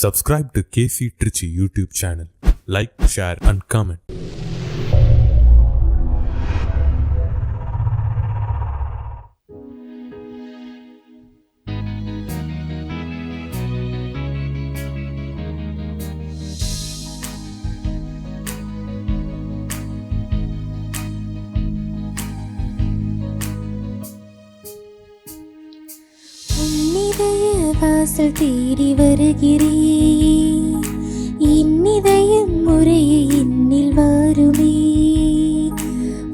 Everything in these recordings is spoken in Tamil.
Subscribe to KC Trichy YouTube channel. Like, share and comment. வாசல் தேடி வருகிறேன், இன்னிதயம் முறைய என்னில் வாருமே.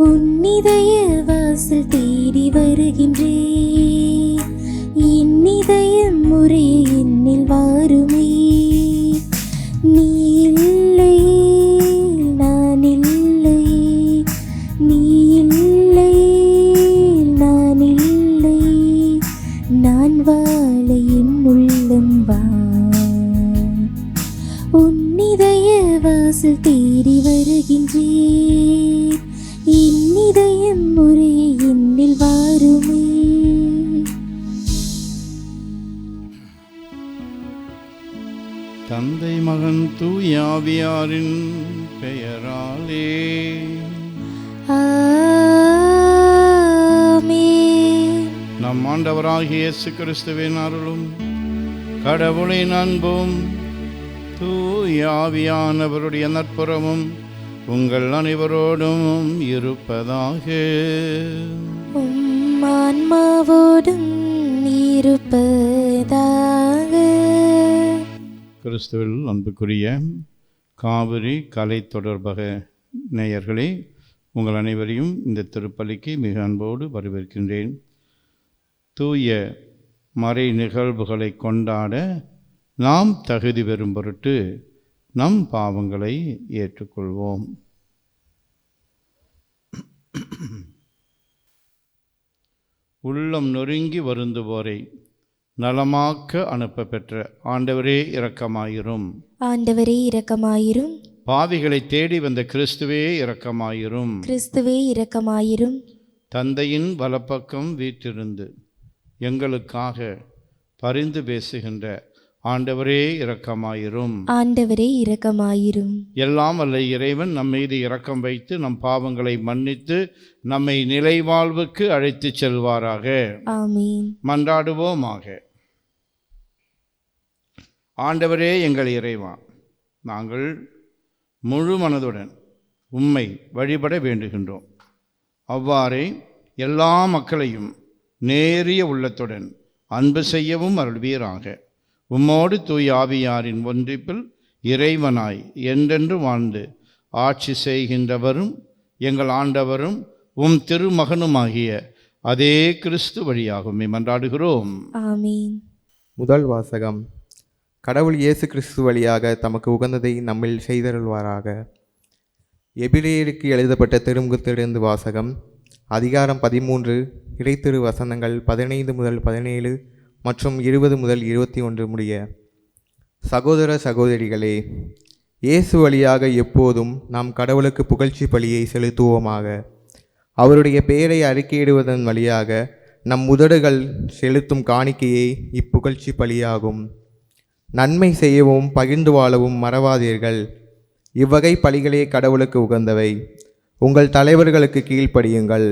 உன்னிதய வாசல் தேடி வருகின்றேன், இன்னிதயம் முறைய என்னில் வாருமே. நீ இல்லை நான் இல்லை, நீ இல்லை நான் இல்லை, நான் வாழ என் உள்ளம் வா. உன்னிதய வாசல் தேடி வருகின்றேன், இன்னிதயம் முறைய என்னில் வாருமே. தந்தை மகன் தூய ஆவியாரின் பெயராலே ஆமென். நம் ஆண்டவராகிய இயேசு கிறிஸ்துவின் அருளும் கடவுளின் அன்பும் தூய ஆவியானவருடைய நட்புறமும் உங்கள் அனைவரோடும் இருப்பதாக. உம் ஆன்மாவோடும் இருப்பதாக. கிறிஸ்துவில் அன்புக்குரிய காவிரி கலை தொடர்பக நேயர்களே, உங்கள் அனைவரையும் இந்த திருப்பலிக்கு மிக அன்போடு வரவேற்கின்றேன். தூய மறை நிகழ்வுகளை கொண்டாட நாம் தகுதி பெறும் பொருட்டு நம் பாவங்களை ஏற்றுக்கொள்வோம். உள்ளம் நொறுங்கி வருந்துவோரை நலமாக்க அனுப்ப பெற்ற ஆண்டவரே இரக்கமாயிரும். ஆண்டவரே இரக்கமாயிரும். பாவிகளை தேடி வந்த கிறிஸ்துவே இரக்கமாயிரும். கிறிஸ்துவே இரக்கமாயிரும். தந்தையின் வலப்பக்கம் வீற்றிருந்து எங்களுக்காக பரிந்து பேசுகின்ற ஆண்டவரே இரக்கமாயிரும். ஆண்டவரே இரக்கமாயிரும். எல்லாம் வல்ல இறைவன் நம் மீது இரக்கம் வைத்து நம் பாவங்களை மன்னித்து நம்மை நிலைவாழ்வுக்கு அழைத்து செல்வாராக. ஆமீன். மன்றாடுவோமாக. ஆண்டவரே எங்கள் இறைவா, நாங்கள் முழு மனதுடன் உம்மை வழிபட வேண்டுகின்றோம். அவ்வாறே எல்லா மக்களையும் நேரிய உள்ளத்துடன் அன்பு செய்யவும் அருள்வீராக. உம்மோடு தூய் ஆவியாரின் ஒன்றிப்பில் இறைவனாய் என்றென்று வாழ்ந்து ஆட்சி செய்கின்றவரும் எங்கள் ஆண்டவரும் உம் திருமகனுமாகிய அதே கிறிஸ்து வழியாகும் மன்றாடுகிறோம். ஆமீன். முதல் வாசகம். கடவுள் இயேசு கிறிஸ்து வழியாக தமக்கு உகந்ததை நம்மில் செய்தருள்வாராக. எபிரேயருக்கு எழுதப்பட்ட திருமுகத்திலிருந்து வாசகம். அதிகாரம் 13, இறைத்திரு வசனங்கள் 15 முதல் 17 மற்றும் 20 முதல் 21 முடிய. சகோதர சகோதரிகளே, இயேசு வழியாக எப்போதும் நாம் கடவுளுக்கு புகழ்ச்சி பலியை செலுத்துவோமாக. அவருடைய பெயரை அறிக்கையிடுவதன் வழியாக நம் உதடுகள் செலுத்தும் காணிக்கையே இப்புகழ்ச்சி பலியாகும். நன்மை செய்யவும் பகிர்ந்து வாழவும் மறவாதீர்கள். இவ்வகை பலிகளே கடவுளுக்கு உகந்தவை. உங்கள் தலைவர்களுக்கு கீழ்ப்படியுங்கள்,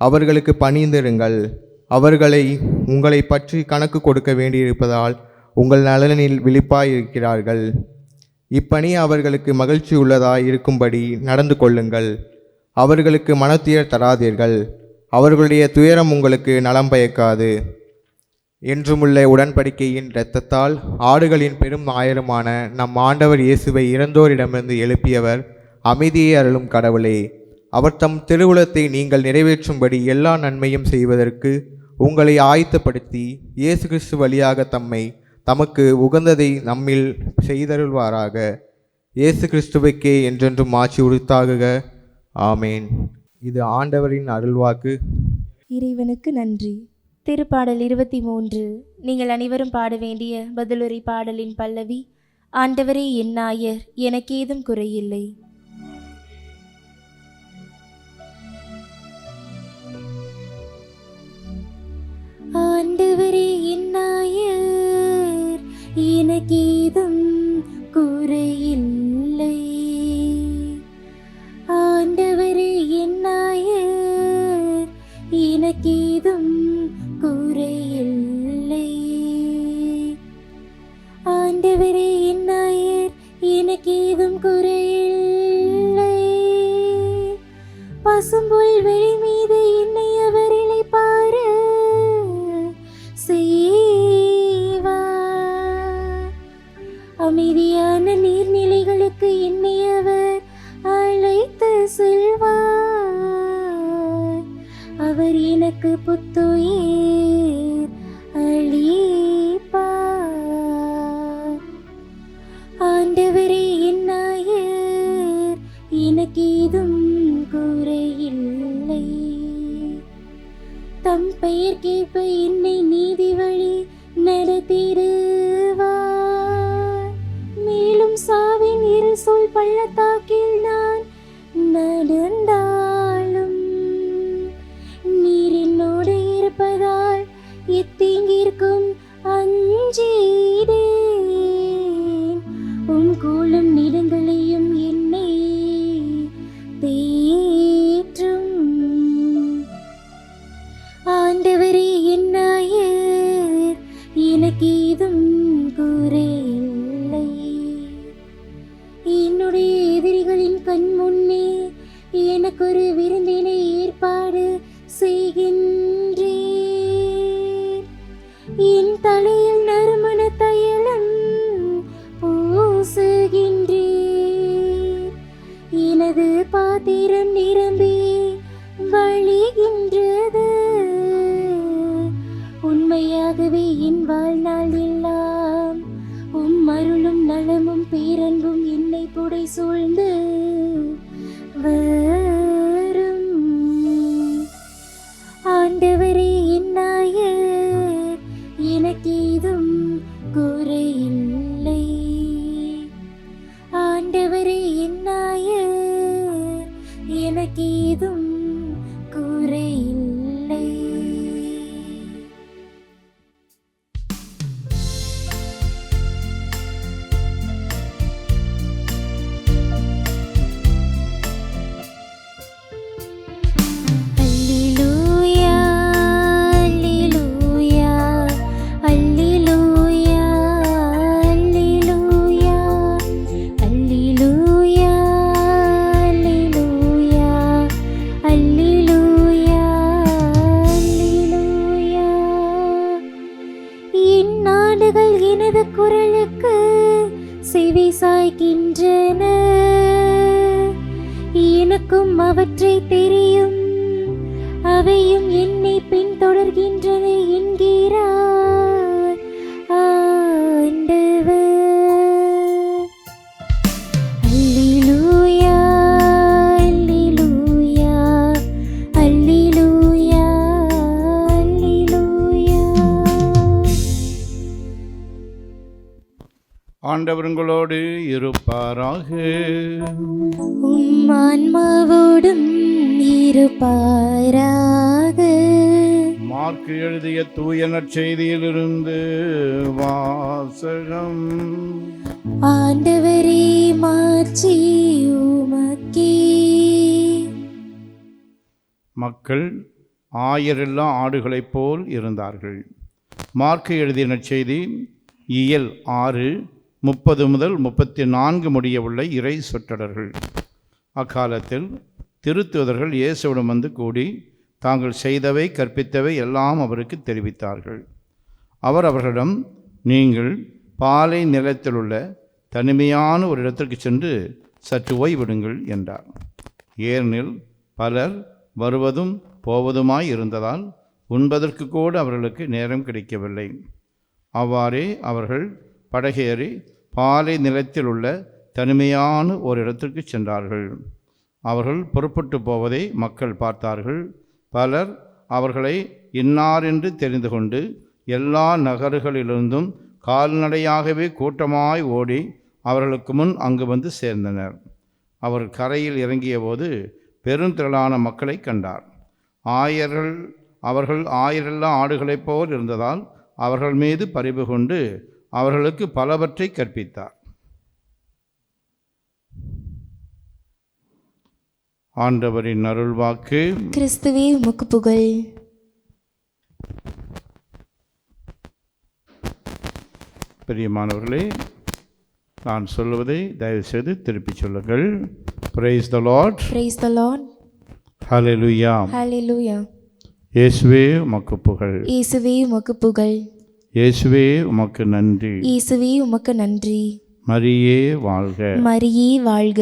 அவர்களுக்கு பணிந்திருங்கள். அவர்களை உங்களை பற்றி கணக்கு கொடுக்க வேண்டியிருப்பதால் உங்கள் நலனில் விழிப்பாயிருக்கிறார்கள். இப்பணி அவர்களுக்கு மகிழ்ச்சி உள்ளதாய் இருக்கும்படி நடந்து கொள்ளுங்கள். அவர்களுக்கு மனத்துயர் தராதீர்கள். அவர்களுடைய துயரம் உங்களுக்கு நலம் பயக்காது. என்றுமுள்ள உடன்படிக்கையின் இரத்தத்தால் ஆடுகளின் பெரும் ஆயருமான நம் ஆண்டவர் இயேசுவை இறந்தோரிடமிருந்து எழுப்பியவர் அமைதியை அருளும் கடவுளே, அவர் தம் திருவுளத்தை நீங்கள் நிறைவேற்றும்படி எல்லா நன்மையும் செய்வதற்கு உங்களை ஆயத்தப்படுத்தி இயேசு கிறிஸ்து வழியாக தமக்கு உகந்ததை நம்மில் செய்தருள்வாராக. இயேசு கிறிஸ்துவுக்கே என்றென்றும் ஆட்சி உரித்தாகுக. ஆமேன். இது ஆண்டவரின் அருள்வாக்கு. இறைவனுக்கு நன்றி. திருப்பாடல் 23. நீங்கள் அனைவரும் பாட வேண்டிய பதிலுரை பாடலின் பல்லவி. ஆண்டவரே என் நாயர், எனக்கேதும் குறையில்லை. ஆண்டவரே என் நாயர், எனக்கேதும் குறையில்லை. ஆண்டவரே என் நாயர், எனக்கேதும் குறையில்லை. ஆண்டவரே என் நாயர், எனக்கேதும் குறையில்லை. பசும்புல் வெளி மீது என்னை அவர் இளைப்பாற செய்வார். அமைதியான நீர்நிலைகளுக்கு என்னை அவர் அழைத்து செல்வார். அவர் எனக்கு புத்துயிர் அளிப்பார். ஆண்டவரே என் நாயர், எனக்கேதும் குறையில்லை. தம் பெயர்க்கேற்ப என்னை நீதி வழி நடத்திடுவார். மேலும் சாவின் இருள் பள்ளத்தாக்கில் நான் நடந்தாலும் நீர் என்னோடு இருப்பதால் எத்தீங்கிற்கும் அஞ்சீடேன். உம் கோலும் நிலங்களையும் என்னை தேற்றும். ஆண்டவரே என் நாயர், எனக்கேதும் குறையில்லை. என்னுடைய எதிரிகளின் கண் முன்னே எனக்கொரு விருந்தினை ஏற்பாடு செய்கின்றீர். என் தலையில் நறுமண தைலம் பூசுகின்றீர். எனது பாத்திரம் நிரம்பி வழிகின்றது. உண்மையாகவே என் வாழ்நாள் எல்லாம் உம் அருளும் நலமும் பேரன்பும் என்னை புடை சூழ்ந்து வரும். ஆண்டவரே என் நாயர், எனக்கேதும் குறையில்லை. ஆண்டவரே என் நாயர், எனக்கேதும் குறையில்லை. அல்லேலூயா, அல்லேலூயா, அல்லேலூயா, அல்லேலூயா, அல்லேலூயா, அல்லேலூயா, அல்லேலூயா, அல்லேலூயா. என் நாடுகள் எனது குரலுக்கு செவி சாய்க்கின்றன. எனக்கும் அவற்றை தெரியும், அவையும் என்னை பின்தொடர்கின்றன என்கிறார் ஆண்டவர். அல்லேலூயா, அல்லேலூயா, அல்லேலூயா, அல்லேலூயா. ஆண்டவர் உங்களோடு இருப்பாராக. உம் ஆன்மாவோடும் இருப்பாராக. மார்க்கு எழுதிய தூய நற்செய்தியிலிருந்து வாசகம். ஆண்டவரே மாட்சி உமக்கே. மக்கள் ஆயரில்லா ஆடுகளைப் போல் இருந்தார்கள். மார்க்கு எழுதிய நற்செய்தி இயல் 6:30-34 முடிய உள்ள இறை சொற்றொடர்கள். அக்காலத்தில் திருத்தூதர்கள் இயேசுவிடம் வந்து கூடி தாங்கள் செய்தவை கற்பித்தவை எல்லாம் அவருக்கு தெரிவித்தார்கள். அவர் அவர்களிடம், நீங்கள் பாலை நிலத்திலுள்ள தனிமையான ஒரு இடத்திற்கு சென்று சற்று ஓய்விடுங்கள் என்றார். ஏனெனில் பலர் வருவதும் போவதுமாய் இருந்ததால் உண்பதற்கு கூட அவர்களுக்கு நேரம் கிடைக்கவில்லை. அவ்வாறே அவர்கள் படகேறி பாலை நிலத்தில் உள்ள தனிமையான ஒரு இடத்திற்கு சென்றார்கள். அவர்கள் புறப்பட்டு போவதை மக்கள் பார்த்தார்கள். பலர் அவர்களை இன்னார் என்று தெரிந்து கொண்டு எல்லா நகர்களிலிருந்தும் கால்நடையாகவே கூட்டமாய் ஓடி அவர்களுக்கு முன் அங்கு வந்து சேர்ந்தனர். அவர் கரையில் இறங்கிய போது பெருந்திரளான மக்களை கண்டார். அவர்கள் ஆயிரல்லா ஆடுகளைப் போல் இருந்ததால் அவர்கள் மீது பரிவு கொண்டு அவர்களுக்கு பலவற்றை கற்பித்தார். ஆண்டவரின் அருள்வாக்கு. கிறிஸ்துவே உமக்கு புகழ். பிரியமானவர்களே, நான் சொல்லுவதை தயவுசெய்து திருப்பி சொல்லுங்கள். Praise the Lord. Praise the Lord. Hallelujah. Hallelujah. இயேசுவே உமக்கு புகழ். இயேசுவே உமக்கு புகழ். இயேசுவே உமக்கு நன்றி. இயேசுவே உமக்கு நன்றி. மரியே வாழ்க. மரியே வாழ்க.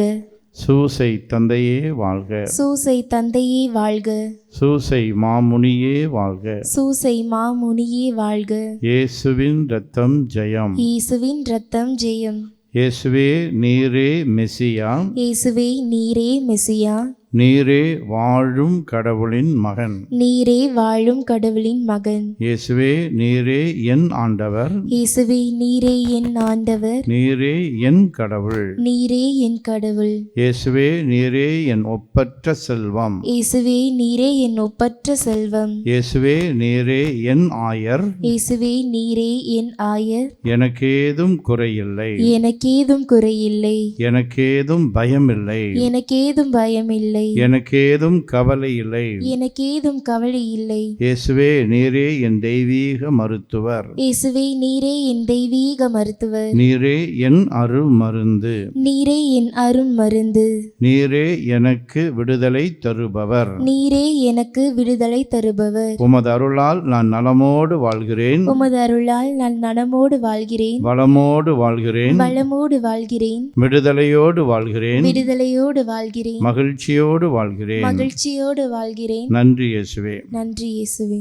சூசை தந்தையே வாழ்க. சூசை தந்தையே வாழ்க. சூசை மாமுனியே வாழ்க. சூசை மாமுனியே வாழ்க. இயேசுவின் இரத்தம் ஜெயம். இயேசுவின் இரத்தம் ஜெயம். இயேசுவே நீரே மெசியா. இயேசுவே நீரே மெசியா. நீரே வாழும் கடவுளின் மகன். நீரே வாழும் கடவுளின் மகன். இயேசுவே நீரே என் ஆண்டவர். இயேசுவே நீரே என் ஆண்டவர். நீரே என் கடவுள். நீரே என் கடவுள். இயேசுவே நீரே என் ஒப்பற்ற செல்வம். இயேசுவே நீரே என் ஒப்பற்ற செல்வம். இயேசுவே நீரே என் ஆயர். இயேசுவே நீரே என் ஆயர். எனக்கேதும் குறையில்லை. எனக்கேதும் குறையில்லை. எனக்கேதும் பயமில்லை. எனக்கேதும் பயமில்லை. எனக்கேதும் கவலை இல்லை. எனக்கேதும் கவலை இல்லை. இயேசுவே நீரே என் தெய்வீக மருத்துவர். இயேசுவே நீரே என் தெய்வீக மருத்துவர். நீரே என் அருள் மருந்து. நீரே என் அருள் மருந்து. நீரே எனக்கு விடுதலை தருபவர். நீரே எனக்கு விடுதலை தருபவர். உமது அருளால் நான் நலமோடு வாழ்கிறேன். உமது அருளால் நான் நலமோடு வாழ்கிறேன். வளமோடு வாழ்கிறேன். வளமோடு வாழ்கிறேன். விடுதலையோடு வாழ்கிறேன். விடுதலையோடு வாழ்கிறேன். மகிழ்ச்சியோடு வாழ்கிறேன். மகிழ்ச்சியோடு வாழ்கிறேன். நன்றி இயேசுவே. நன்றி இயேசுவே.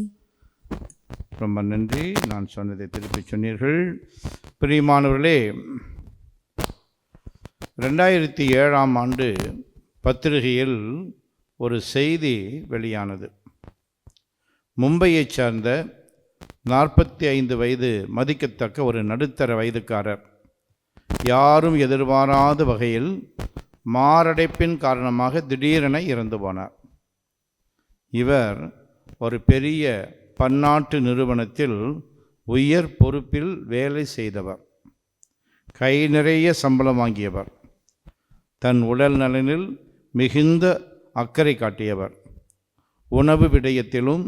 ரொம்ப நன்றி. நான் சொன்னதை திருப்பி சொன்னீர்கள். பிரியமானவர்களே, 2007ஆம் ஆண்டு பத்திரிகையில் ஒரு செய்தி வெளியானது. மும்பையைச் சார்ந்த 45 வயது மதிக்கத்தக்க ஒரு நடுத்தர வயதுக்காரர் யாரும் எதிர்பாராத வகையில் மாரடைப்பின் காரணமாக திடீரென இறந்து போனார். இவர் ஒரு பெரிய பன்னாட்டு நிறுவனத்தில் உயர் பொறுப்பில் வேலை செய்தவர். கை நிறைய சம்பளம் வாங்கியவர். தன் உடல் நலனில் மிகுந்த அக்கறை காட்டியவர். உணவு விடயத்திலும்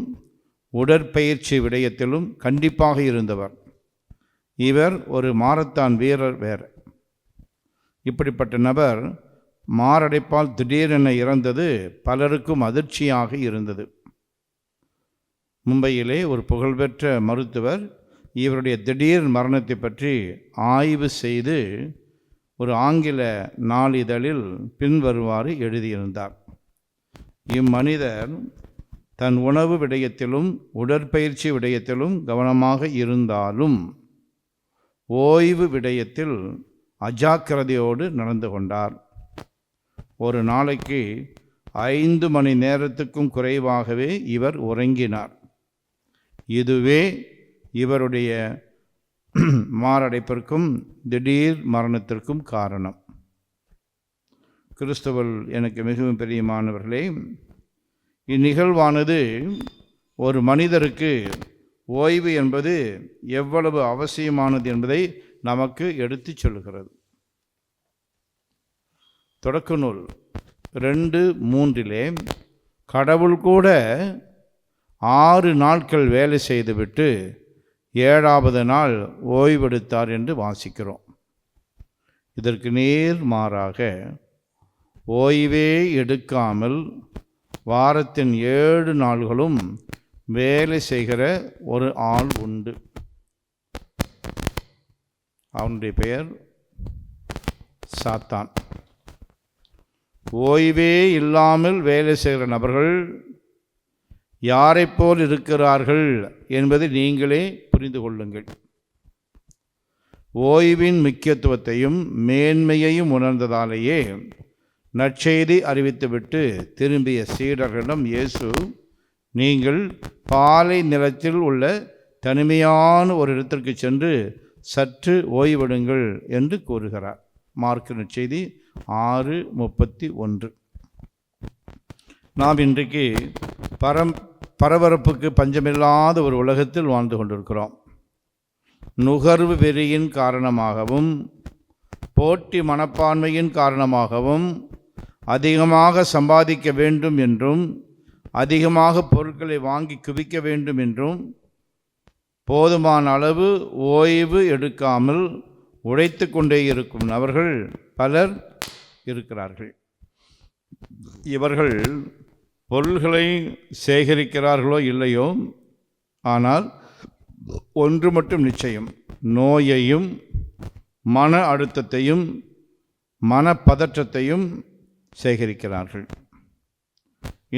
உடற்பயிற்சி விடயத்திலும் கண்டிப்பாக இருந்தவர். இவர் ஒரு மாரத்தான் வீரர் வேறு. இப்படிப்பட்ட நபர் மாரடைப்பால் திடீரென இறந்தது பலருக்கும் அதிர்ச்சியாக இருந்தது. மும்பையிலே ஒரு புகழ்பெற்ற மருத்துவர் இவருடைய திடீர் மரணத்தை பற்றி ஆய்வு செய்து ஒரு ஆங்கில நாளிதழில் பின்வருமாறு எழுதியிருந்தார். இம்மனிதர் தன் உணவு விடயத்திலும் உடற்பயிற்சி விடயத்திலும் கவனமாக இருந்தாலும் ஓய்வு விடயத்தில் அஜாக்கிரதையோடு நடந்து கொண்டார். ஒரு நாளைக்கு 5 மணி நேரத்துக்கும் குறைவாகவே இவர் உறங்கினார். இதுவே இவருடைய மாரடைப்பிற்கும் திடீர் மரணத்திற்கும் காரணம். கிறிஸ்துவில் எனக்கு மிகவும் பிரியமானவர்களே, இந்நிகழ்வானது ஒரு மனிதருக்கு ஓய்வு என்பது எவ்வளவு அவசியமானது என்பதை நமக்கு எடுத்துச் சொல்கிறது. தொடக்க நூல் 2:3 கடவுள் கூட 6 நாட்கள் வேலை செய்துவிட்டு 7வது நாள் ஓய்வெடுத்தார் என்று வாசிக்கிறோம். இதற்கு நேர்மாறாக ஓய்வே எடுக்காமல் வாரத்தின் 7 நாள்களும் வேலை செய்கிற ஒரு ஆள் உண்டு. அவனுடைய பெயர் சாத்தான். ஓய்வே இல்லாமல் வேலை செய்கிற நபர்கள் யாரைப்போல் இருக்கிறார்கள் என்பதை நீங்களே புரிந்து கொள்ளுங்கள். ஓய்வின் முக்கியத்துவத்தையும் மேன்மையையும் உணர்ந்ததாலேயே நற்செய்தி அறிவித்துவிட்டு திரும்பிய சீடர்களிடம் இயேசு, நீங்கள் பாலை நிலத்தில் உள்ள தனிமையான ஒரு இடத்திற்கு சென்று சற்று ஓய்வெடுங்கள் என்று கூறுகிறார். மார்க் நற்செய்தி 6:31. நாம் இன்றைக்கு பரபரப்புக்கு பஞ்சமில்லாத ஒரு உலகத்தில் வாழ்ந்து கொண்டிருக்கிறோம். நுகர்வு வெறியின் காரணமாகவும் போட்டி மனப்பான்மையின் காரணமாகவும் அதிகமாக சம்பாதிக்க வேண்டும் என்றும் அதிகமாக பொருட்களை வாங்கி குவிக்க வேண்டும் என்றும் போதுமான அளவு ஓய்வு எடுக்காமல் உழைத்து கொண்டே இருக்கும் நபர்கள் பலர் இருக்கிறார்கள். இவர்கள் பொருள்களை சேகரிக்கிறார்களோ இல்லையோ, ஆனால் ஒன்று மட்டும் நிச்சயம், நோயையும் மன அழுத்தத்தையும் மனப்பதற்றத்தையும் சேகரிக்கிறார்கள்.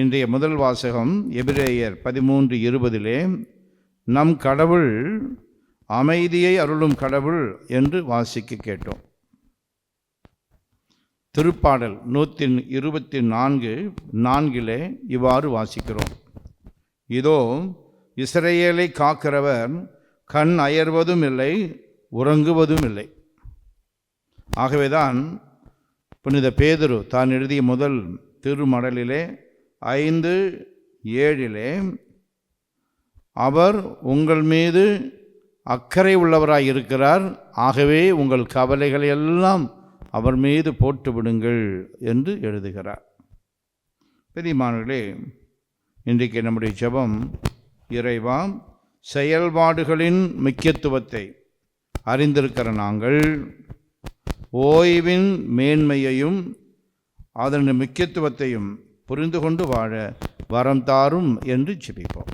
இன்றைய முதல் வாசகம் எபிரேயர் 13:20 நம் கடவுள் அமைதியை அருளும் கடவுள் என்று வாசிக்க கேட்டோம். திருப்பாடல் 124:4 இவ்வாறு வாசிக்கிறோம். இதோ இஸ்ரவேலை காக்கிறவர் கண் அயர்வதும் இல்லை, உறங்குவதும் இல்லை. ஆகவேதான் புனித பேதுரு தான் எழுதிய முதல் திருமடலிலே 5:7 அவர் உங்கள் மீது அக்கறை உள்ளவராய் இருக்கிறார், ஆகவே உங்கள் கவலைகளை எல்லாம் அவர் மீது போட்டு விடுங்கள் என்று எழுதுகிறார். பெரியமானவர்களே, இன்றைக்கு நம்முடைய ஜெபம், இறைவா, செயல்பாடுகளின் முக்கியத்துவத்தை அறிந்திருக்கிற நாங்கள் ஓய்வின் மேன்மையையும் அதன் முக்கியத்துவத்தையும் புரிந்து கொண்டு வாழ வரம் தாரும் என்று ஜெபிப்போம்.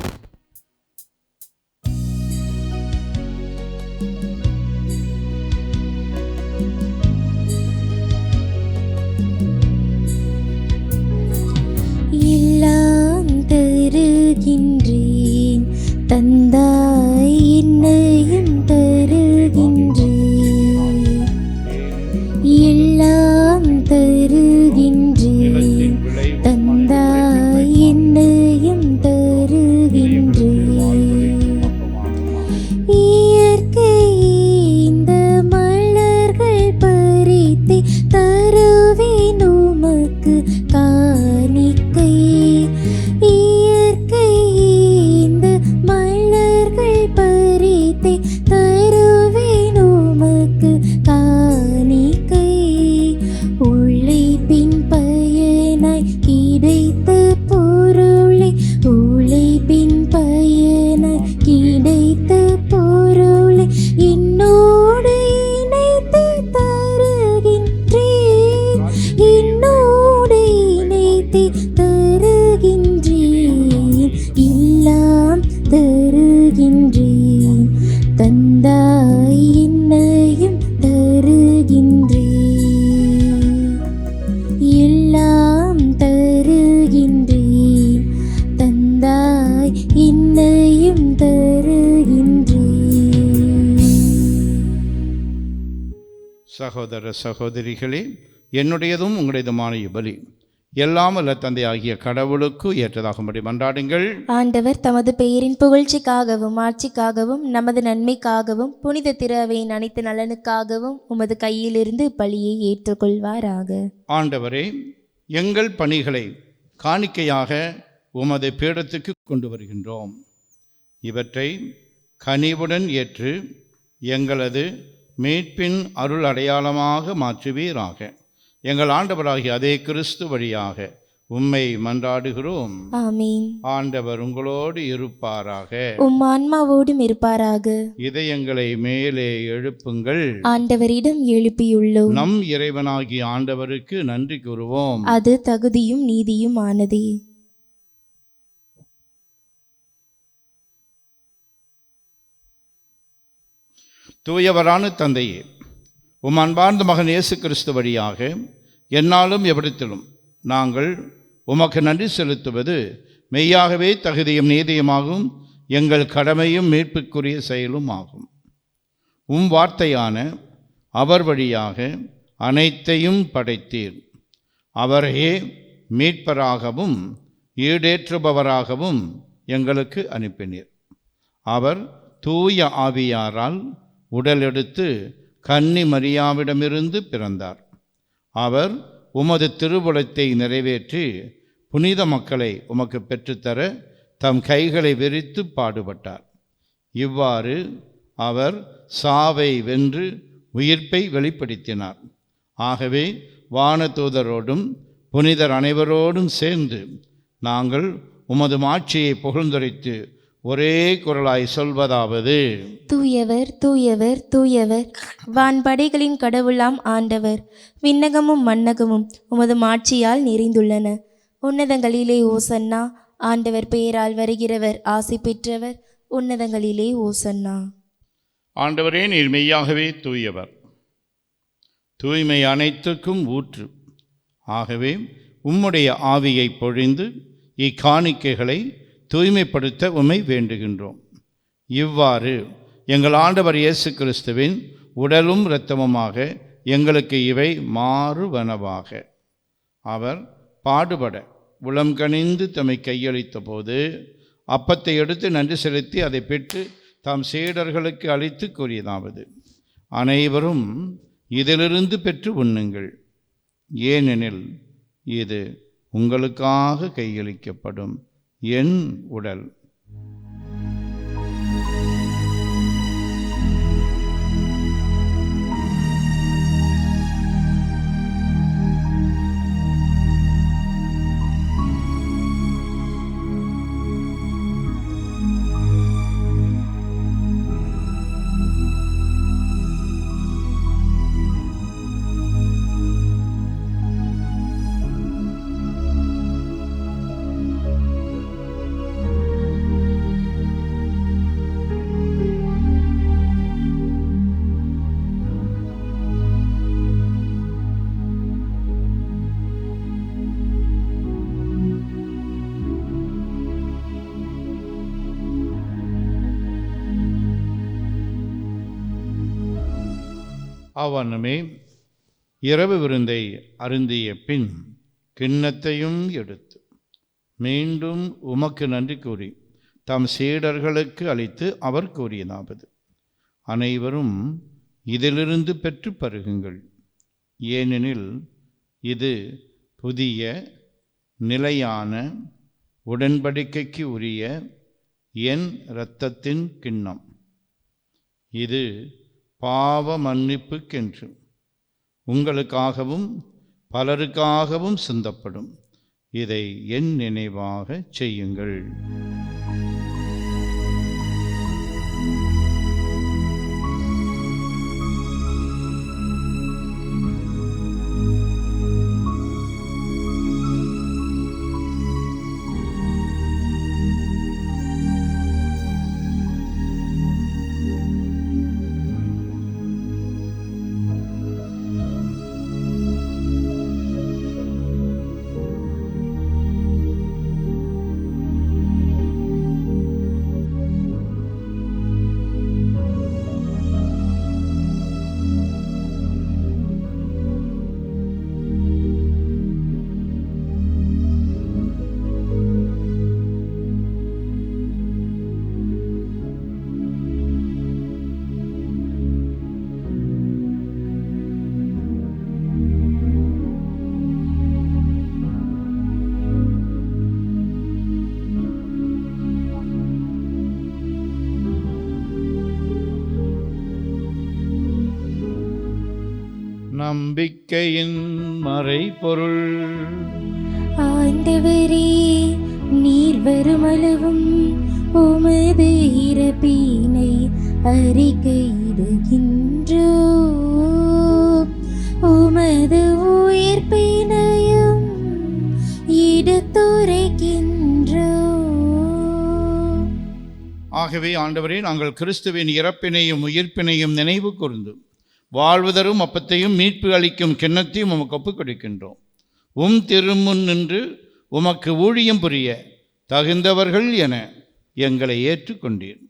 எல்லாம் தருகின்றேன் தந்தாய், என்னையும் தருகின்றேன். எல்லாம் தருகின்றேன் தந்தாய், என்னையும் தருகின்றேன். இயற்கை இந்த மலர்கள் பறித்தே தருவேன் உமக்கு காணிக்கை. இயற்கை இந்த மலர்கள் பறித்தே தருவேன் உமக்கு காணிக்கை. உழைப்பின் பயனாய் கிடைத்த பொருளை, உழைப்பின் பயனாய் கிடைத்த பொருளை என்னோடு இணைத்து தருகின்றேன், என்னோடு இணைத்து தருகின்றேன். எல்லாம் தருகின்றேன் தந்தாய், என்னையும் தருகின்றேன். எல்லாம் தருகின்றேன் தந்தாய், என்னையும் தருகின்றேன். சகோதர சகோதரிகளே, என்னுடையதும் உங்களுடையதுமான இவ்வலி எல்லாம் அல்ல தந்தை ஆகிய கடவுளுக்கு ஏற்றதாகும்படி மன்றாடுங்கள். ஆண்டவர் தமது பெயரின் புகழ்ச்சிக்காகவும் ஆட்சிக்காகவும் நமது நன்மைக்காகவும் புனித திரு அவையின் அனைத்து நலனுக்காகவும் உமது கையிலிருந்து பலியை ஏற்றுக்கொள்வாராக. ஆண்டவரே, எங்கள் பணிகளை காணிக்கையாக உமது பீடத்துக்கு கொண்டு வருகின்றோம். இவற்றை கனிவுடன் ஏற்று எங்களது மீட்பின் அருள் அடையாளமாக மாற்றுவீராக. எங்கள் ஆண்டவராகிய அதே கிறிஸ்து வழியாக உம்மை மன்றாடுகிறோம். ஆமீன். ஆண்டவர் உங்களோடு இருப்பாராக, உம் ஆன்மாவோடும் இருப்பாராக. இதயங்களை மேலே எழுப்புங்கள். ஆண்டவரிடம் எழுப்பியுள்ளோம். நம் இறைவனாகிய ஆண்டவருக்கு நன்றி கூறுவோம். அது தகுதியும் நீதியும் ஆனதே. தூயவரான தந்தையே, உம் அன்பார்ந்த மகன் இயேசு கிறிஸ்து வழியாக எந்நாளும் எவ்விடத்திலும் நாங்கள் உமக்கு நன்றி செலுத்துவது மெய்யாகவே தகுதியும் நீதியுமாகும், எங்கள் கடமையும் மீட்புக்குரிய செயலும் ஆகும். உம் வார்த்தையான அவர் வழியாக அனைத்தையும் படைத்தீர். அவரையே மீட்பராகவும் ஈடேற்றுபவராகவும் எங்களுக்கு அனுப்பினீர். அவர் தூய ஆவியாரால் உடலெடுத்து கன்னி மரியாவிடமிருந்து பிறந்தார். அவர் உமது திருவுளத்தை நிறைவேற்றி புனித மக்களை உமக்கு பெற்றுத்தர தம் கைகளை விரித்து பாடுபட்டார். இவ்வாறு அவர் சாவை வென்று உயிர்ப்பை வெளிப்படுத்தினார். ஆகவே வானதூதரோடும் புனிதர் அனைவரோடும் சேர்ந்து நாங்கள் உமது மாட்சியை புகழ்ந்துரைத்து ஒரே குரலாய் சொல்வதாவது: தூயவர் தூயவர் தூயவர், வான்படைகளின் கடவுளாம் ஆண்டவர். விண்ணகமும் மண்ணகமும் உமது மாட்சியால் நிறைந்துள்ளன. உன்னதங்களிலே ஓசன்னா. ஆண்டவர் பெயரால் வருகிறவர் ஆசி பெற்றவர். உன்னதங்களிலே ஓசன்னா. ஆண்டவரே, நீர் மெய்யாகவே தூயவர், தூய்மை அனைத்துக்கும் ஊற்று. ஆகவே உம்முடைய ஆவியை பொழிந்து இக்காணிக்கைகளை தூய்மைப்படுத்த உம்மை வேண்டுகின்றோம். இவ்வாறு எங்கள் ஆண்டவர் இயேசு கிறிஸ்துவின் உடலும் இரத்தமுமாக எங்களுக்கு இவை மாறுவனவாக. அவர் பாடுபட உளம் கனிந்து தம்மை கையளித்த போது அப்பத்தை எடுத்து நன்றி செலுத்தி அதை பெற்று தாம் சீடர்களுக்கு அளித்து கூறியதாவது: அனைவரும் இதிலிருந்து பெற்று உண்ணுங்கள், ஏனெனில் இது உங்களுக்காக கையளிக்கப்படும் என் உடல். அவனுமே இரவு விருந்தை அருந்திய பின் கிண்ணத்தையும் எடுத்து மீண்டும் உமக்கு நன்றி கூறி தம் சீடர்களுக்கு அளித்து அவர் கூறியதாவது: அனைவரும் இதிலிருந்து பெற்று பருகுங்கள், ஏனெனில் இது புதிய நிலையான உடன்படிக்கைக்கு உரிய என் இரத்தத்தின் கிண்ணம். இது பாவ மன்னிப்புக்கென்று உங்களுக்காகவும் பலருக்காகவும் சிந்தப்படும். இதை என் நினைவாக செய்யுங்கள். நம்பிக்கையின் மறைபொருள். ஆண்டவரே, நீர் வருமளவும் உமது இறப்பினை அறிக்கையிடுகின்றோம், உமது உயிர்ப்பினையும் எடுத்துரைக்கின்றோம். ஆகவே ஆண்டவரே, நாங்கள் கிறிஸ்துவின் இறப்பினையும் உயிர்ப்பினையும் நினைவு கூர்ந்து வாழ்வு தரும் அப்பத்தையும் மீட்பு அளிக்கும் கிண்ணத்தையும் உமக்கு ஒப்புக் கொடுக்கின்றோம். திருமுன் நின்று உமக்கு ஊழியம் புரிய தகுந்தவர்கள் என எங்களை ஏற்றுக்கொண்டீர்.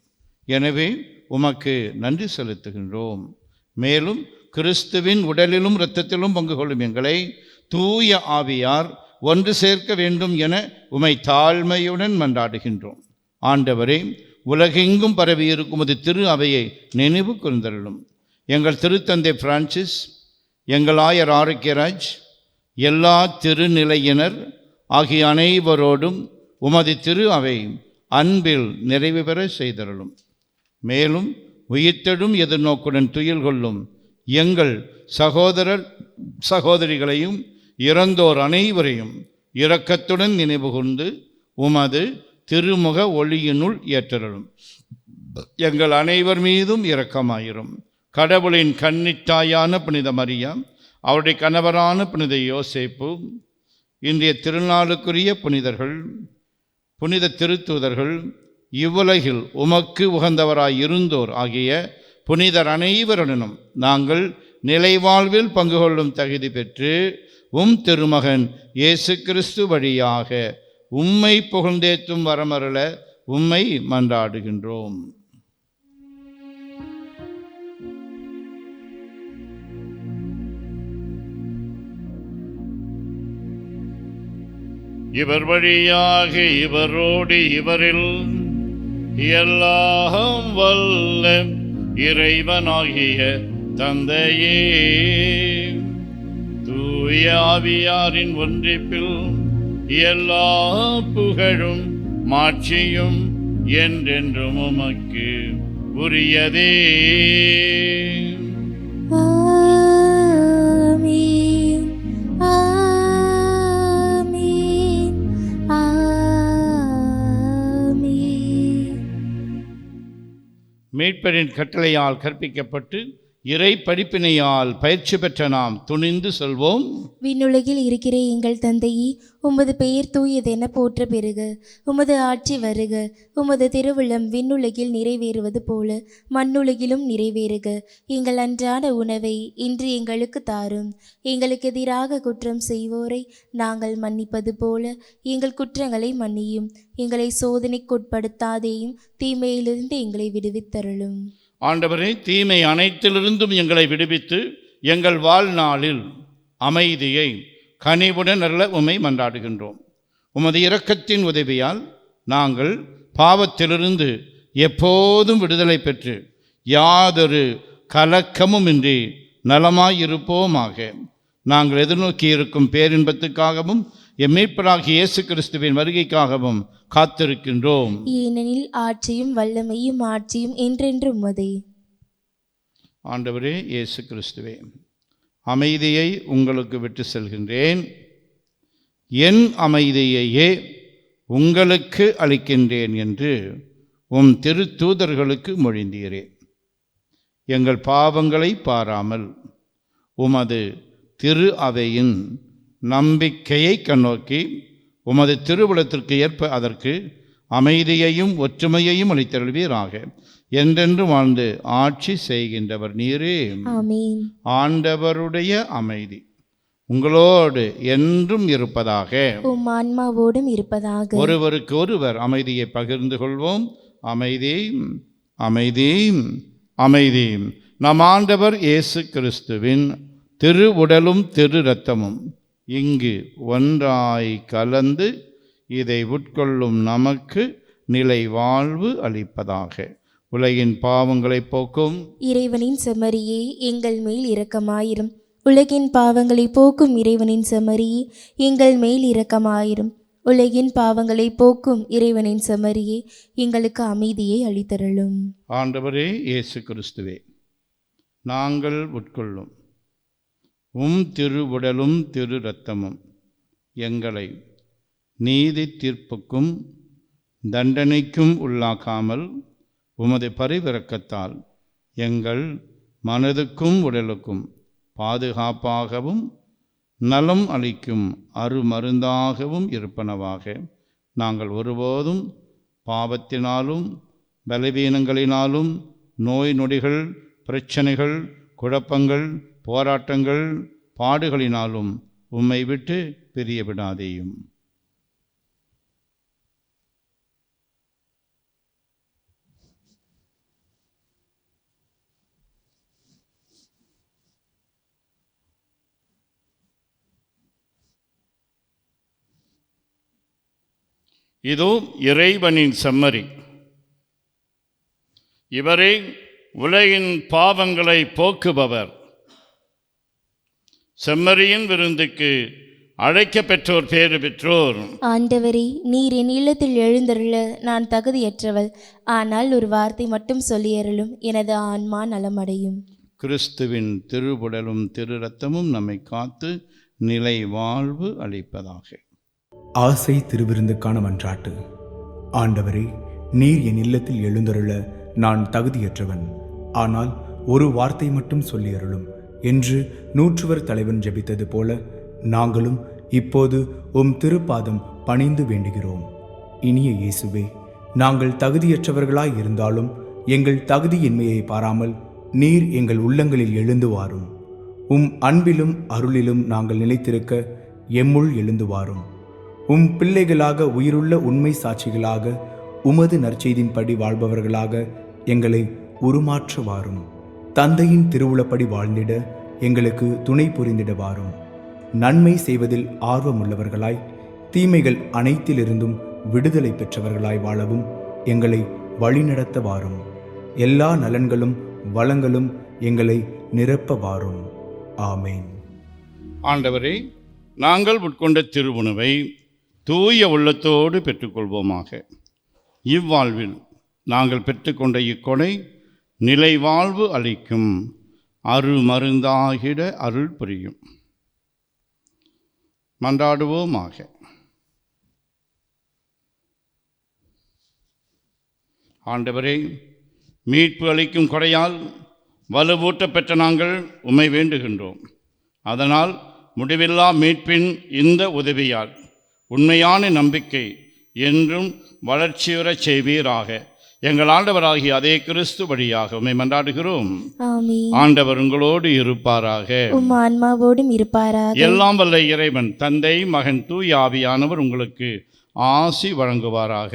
எனவே உமக்கு நன்றி செலுத்துகின்றோம். மேலும் கிறிஸ்துவின் உடலிலும் இரத்தத்திலும் பங்கு கொள்ளும் எங்களை தூய ஆவியார் ஒன்று சேர்க்க வேண்டும் என உமை தாழ்மையுடன் மன்றாடுகின்றோம். ஆண்டவரே, உலகெங்கும் பரவியிருக்கும் அது திரு அவையை நினைவு கூர்ந்தருளும். எங்கள் திருத்தந்தை பிரான்சிஸ், எங்கள் ஆயர் ஆரோக்கியராஜ், எல்லா திருநிலையினர் ஆகிய அனைவரோடும் உமது திரு அவை அன்பில் நிறைவு பெற செய்தருளும். மேலும் உயிர்த்தெழும் எதிர்நோக்குடன் துயில் கொள்ளும் எங்கள் சகோதரர் சகோதரிகளையும் இறந்தோர் அனைவரையும் இரக்கத்துடன் நினைவுகூர்ந்து உமது திருமுக ஒளியினுள் ஏற்றருளும். எங்கள் அனைவர் மீதும் இரக்கமாயிரும். கடவுளின் கன்னித்தாயான புனித மரியா, அவருடைய கணவரான புனித யோசேப்பு, இன்றைய திருநாளுக்குரிய புனிதர்கள், புனித திருத்தூதர்கள், இவ்வுலகில் உமக்கு உகந்தவராய் இருந்தோர் ஆகிய புனிதர் அனைவருடனும் நாங்கள் நிலைவாழ்வில் பங்கு கொள்ளும் தகுதி பெற்று திருமகன் இயேசு கிறிஸ்து வழியாக உம்மை புகழ்ந்தேத்தும் வரமருள உம்மை மன்றாடுகின்றோம். இவர் வழியாக இவரோடு இவரில் எல்லாம் வல்ல இறைவனாகிய தந்தையே, தூய ஆவியாரின் ஒன்றிப்பில் எல்லா புகழும் மாட்சியும் என்றென்றும் உமக்கு உரியதே. ஆமென், ஆமென், ஆமென். மீட்பரின் கட்டளையால் கற்பிக்கப்பட்டு இறை படிப்பினையால் பயிற்சி பெற்ற நாம் துணிந்து சொல்வோம். விண்ணுலகில் இருக்கிற எங்கள் தந்தையே, உமது பெயர் தூயதென போற்ற பெறுக. உமது ஆட்சி வருக. உமது திருவுளம் விண்ணுலகில் நிறைவேறுவது போல மண்ணுலகிலும் நிறைவேறுக. எங்கள் அன்றாட உணவை இன்று எங்களுக்கு தாரும். எங்களுக்கு எதிராக குற்றம் செய்வோரை நாங்கள் மன்னிப்பது போல எங்கள் குற்றங்களை மன்னியும். எங்களை சோதனைக்குட்படுத்தாதேயும், தீமையிலிருந்து எங்களை விடுவித்தருளும். ஆண்டவரே, தீமை அனைத்திலிருந்தும் எங்களை விடுவித்து எங்கள் வாழ்நாளில் அமைதியை கனிவுடன் அருள உம்மை மன்றாடுகின்றோம். உமது இரக்கத்தின் உதவியால் நாங்கள் பாவத்திலிருந்து எப்போதும் விடுதலை பெற்று யாதொரு கலக்கமுமின்றி நலமாயிருப்போமாக. நாங்கள் எதிர்நோக்கி இருக்கும் பேரின்பத்துக்காகவும் மீட்பராகிய இயேசு கிறிஸ்துவின் வருகைக்காகவும் காத்திருக்கின்றோம். ஏனெனில் ஆட்சியும் வல்லமையும் ஆட்சியும் என்றென்றும் உமதே. ஆண்டவரே இயேசு கிறிஸ்துவே, அமைதியை உங்களுக்கு விட்டு செல்கின்றேன், என் அமைதியையே உங்களுக்கு அளிக்கின்றேன் என்று உம் திருத்தூதர்களுக்கு மொழிந்தீரே. எங்கள் பாவங்களை பாராமல் உமது திரு அவையின் நம்பிக்கையை கண்ணோக்கி உமது திருவுளத்திற்கு ஏற்ப அதற்கு அமைதியையும் ஒற்றுமையையும் அளித்தருள்வீராக. என்றென்று வாழ்ந்து ஆட்சி செய்கின்றவர் நீரே. ஆமென். ஆண்டவருடைய அமைதி உங்களோடு என்றும் இருப்பதாக, உம் ஆன்மாவோடும் இருப்பதாக. ஒருவருக்கு ஒருவர் அமைதியை பகிர்ந்து கொள்வோம். அமைதி, அமைதி, அமைதி. நம் ஆண்டவர் இயேசு கிறிஸ்துவின் திரு உடலும் திரு இரத்தமும் இங்கு ஒன்றாய் கலந்து இதை உட்கொள்ளும் நமக்கு நிலை வாழ்வு அளிப்பதாக. உலகின் பாவங்களை போக்கும் இறைவனின் செம்மறியே, எங்கள் மேல் இரக்கமாயிரும். உலகின் பாவங்களை போக்கும் இறைவனின் செம்மறியே, எங்கள் மேல் இரக்கமாயிரும். உலகின் பாவங்களை போக்கும் இறைவனின் செம்மறியே, எங்களுக்கு அமைதியை அளித்தருளும். ஆண்டவரே இயேசு கிறிஸ்துவே, நாங்கள் உட்கொள்ளும் திரு உடலும் திரு இரத்தமும் எங்களை நீதி தீர்ப்புக்கும் தண்டனைக்கும் உள்ளாக்காமல் உமது பரிவிரக்கத்தால் எங்கள் மனதுக்கும் உடலுக்கும் பாதுகாப்பாகவும் நலம் அளிக்கும் அருமருந்தாகவும் இருப்பனவாக. நாங்கள் ஒருபோதும் பாவத்தினாலும் பலவீனங்களினாலும் நோய் நொடிகள், பிரச்சனைகள், குழப்பங்கள், போராட்டங்கள், பாடுகளினாலும் உம்மை விட்டு பிரிய விடாதேயும். இதோ இறைவனின் செம்மறி, இவரே உலகின் பாவங்களை போக்குபவர். செம்மறியின் விருந்துக்கு அழைக்க பெற்றோர் பேறு பெற்றோர். ஆண்டவரே, நீர் என் இல்லத்தில் எழுந்தருள நான் தகுதியற்றவள். ஆனால் ஒரு வார்த்தை மட்டும் சொல்லியருளும், எனது ஆன்மா நலமடையும். கிறிஸ்துவின் திருவுடலும் திரு இரத்தமும் நம்மை காத்து நிலை வாழ்வு அளிப்பதாக. ஆசை திருவிருந்துக்கான மன்றாட்டு. ஆண்டவரே, நீர் என் இல்லத்தில் எழுந்தருள நான் தகுதியற்றவன். ஆனால் ஒரு வார்த்தை மட்டும் சொல்லியருளும் என்று நூற்றுவர் தலைவன் ஜெபித்தது போல நாங்களும் இப்போது உம் திருப்பாதம் பணிந்து வேண்டுகிறோம். இனிய இயேசுவே, நாங்கள் தகுதியற்றவர்களாய் இருந்தாலும் எங்கள் தகுதியின்மையை பாராமல் நீர் எங்கள் உள்ளங்களில் எழுந்து வாரும். உம் அன்பிலும் அருளிலும் நாங்கள் நிலைத்திருக்க எம்முள் எழுந்து வாரும். உம் பிள்ளைகளாக உயிருள்ள உண்மை சாட்சிகளாக உமது நற்செய்தின்படி வாழ்பவர்களாக எங்களை உருமாற்ற வாரும். தந்தையின் திருவுளப்படி வாழ்ந்திட எங்களுக்கு துணை புரிந்திட வாரும். நன்மை செய்வதில் ஆர்வமுள்ளவர்களாய் தீமைகள் அனைத்திலிருந்தும் விடுதலை பெற்றவர்களாய் வாழவும் எங்களை வழிநடத்த வாரும். எல்லா நலன்களும் வளங்களும் எங்களை நிரப்ப வாரும். ஆமேன். ஆண்டவரே, நாங்கள் உட்கொண்ட திருவுணவை தூய உள்ளத்தோடு பெற்றுக்கொள்வோமாக. இவ்வாழ்வில் நாங்கள் பெற்றுக்கொண்ட இக்கொடை நிலை வாழ்வு அளிக்கும் அருமருந்தாகிட அருள் புரியும். மன்றாடுவோமாக. ஆண்டவரே, மீட்பு அளிக்கும் கொடையால் வலுவூட்ட பெற்ற நாங்கள் உம்மை வேண்டுகின்றோம். அதனால் முடிவில்லா மீட்பின் இந்த உதவியால் உண்மையான நம்பிக்கை என்றும் வளர்ச்சியுறச் செய்வீராக. எங்கள் ஆண்டவராகிய அதே கிறிஸ்து வழியாக உம்மை மன்றாடுகிறோம். ஆமென். ஆண்டவர் உங்களோடு இருப்பாராக. உம் ஆன்மாவோடும் இருப்பாராக. எல்லாம் வல்ல இறைவன் தந்தை, மகன், தூய ஆவியானவர் உங்களுக்கு ஆசி வழங்குவாராக.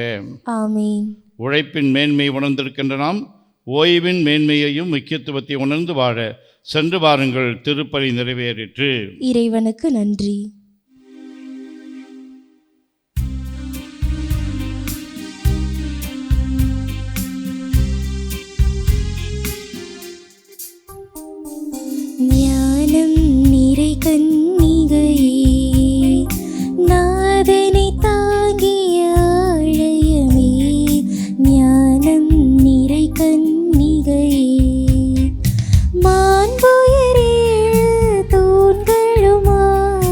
ஆமென். உழைப்பின் மேன்மை உணர்ந்திருக்கின்ற நாம் ஓய்வின் மேன்மையையும் முக்கியத்துவத்தை உணர்ந்து வாழ சென்று வாருங்கள். திருப்பலி நிறைவேறிற்று. இறைவனுக்கு நன்றி. ஞானம் நிறை கன்னிகையே, நாதனை தாங்கிய ஆலயமே. ஞானம் நிறை கன்னிகையே, மாண்புயரேழு தூண்களுமாய்,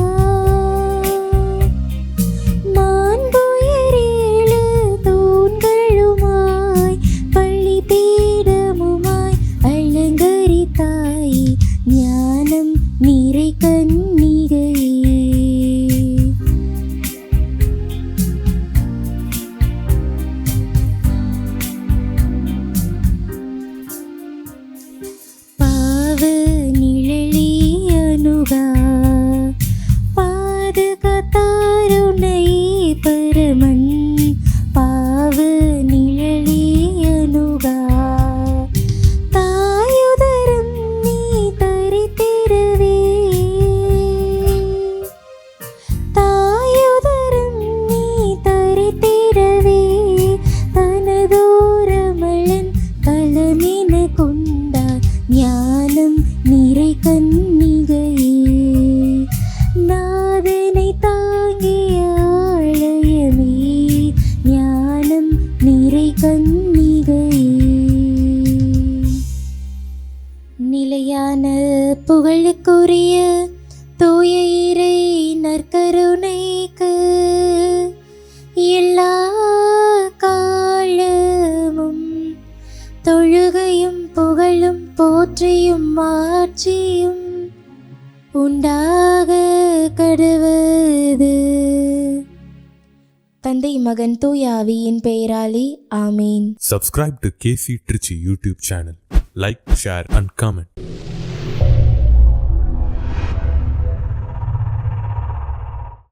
மாண்புயரேழு தூண்களுமாய், பள்ளிபீடமுமாய் அலங்கரித்தாய். ஞானம் நிறை கன்னிகையே. பாவ நிழலே அணுகா, பாதுகாத்தாருனை பரமன். பாவ நிழலே அணுகா, தாயுதரம் நீ தரித்திடவே, தாயுதரம் நீ தரித்திடவே, தனதோரமளன் கலமென கொண்டார். ஞானம் நிறை கன்னிகையே, நாதனை தாங்கிய ஆலயமே. ஞானம் நிறை கன்னிகையே. நிலையான புகழுக்குரிய தூய இறை நற்கருணைக்கு எல்லா காலமும் தொழுகையும் புகழும் போற்றியும் மாட்சியும் உண்டாக கடவது. தந்தை, மகன், தூய ஆவியின் பெயராலே ஆமேன். Subscribe to KC Trichy YouTube channel. Like, share and comment.